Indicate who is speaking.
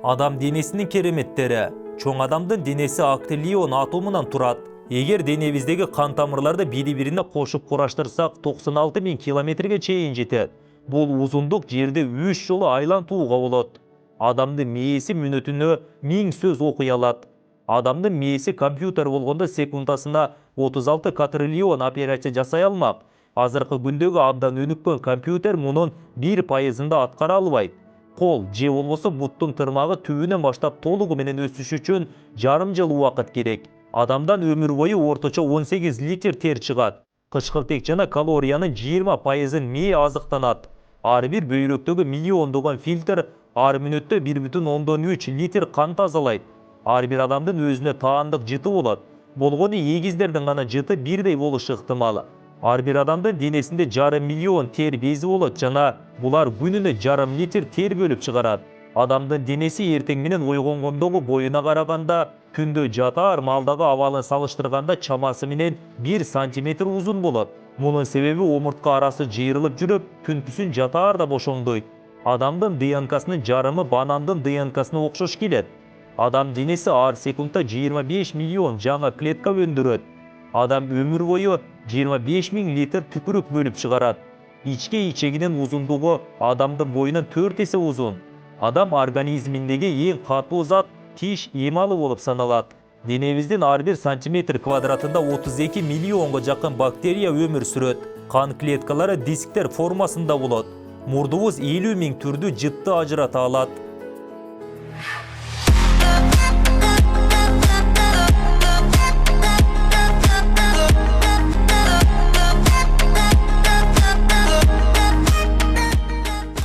Speaker 1: Адам денесinin кереметтері. Чоң адамдын денесі актилион атомунан турат. Егер денебиздеги кан тамырларды бири-бирине кошуп кураштырсак 96 000 километрге чейин жетет. Бул узундук жерде 3 жолу айлантууга болот. Адамдын мээси мүнөтүнө 1000 сөз окуй алат. Адамдын мээси компьютер болгондо секундасына 36 квадриллион операция жасай алмак. Азыркы күндөгү абдан өнүккөн компьютер мунун 1%-ында аткара албайт. Кол же болбосо буттун тырмагы түбүнөн баштап толугу менен өсүш үчүн жарым жыл убакыт керек. Адамдан өмүр бою орточо 18 литр тер чыгат. Кычкылтек жана калориянын 20%-ын мээ азыктанат. Ар бир бөйрөктөгү миллиондогон фильтр ар мүнөттө 1,3 литр кан тазалайт. Ар бир адамдын өзүнө таандык жыты болот. Болгону эгиздердин гана жыты бирдей болушу ыктымал. Ар бир адамдын денесинде 1,5 миллион тер бези болот жана булар күнүнө 1,5 литр тер бөлүп чыгарат. Адамдын денеси эртең менен ойгонгондогу боюна караганда түндө жатаар малдагы абалын салыштырганда чамасы менен 1 сантиметр узун болот. Мунун себеби омуртка арасы жыйрылып жүрүп, түнкүсүн жатаарда бошоңдойт. Адамдын ДНКсынын жарымы банандын ДНКсына окшош келет. Адам денеси ар секундта 25 миллион жаңы клетка өндүрөт. Адам өмүр бою 25 000 литр түкүрүк бөлүп чыгарат. Ичке ичегинин узундугу адамдын боюнан 4 эсе узун. Адам организминдеги эң катуу зат тиш эмалы болуп саналат. Денебиздин ар бир сантиметр квадратында 32 миллионго жакын бактерия өмүр сүрөт. Кан клеткалары дисктер формасында болот. Мурдубуз 50 000 түрдүү жытты ажырата алат.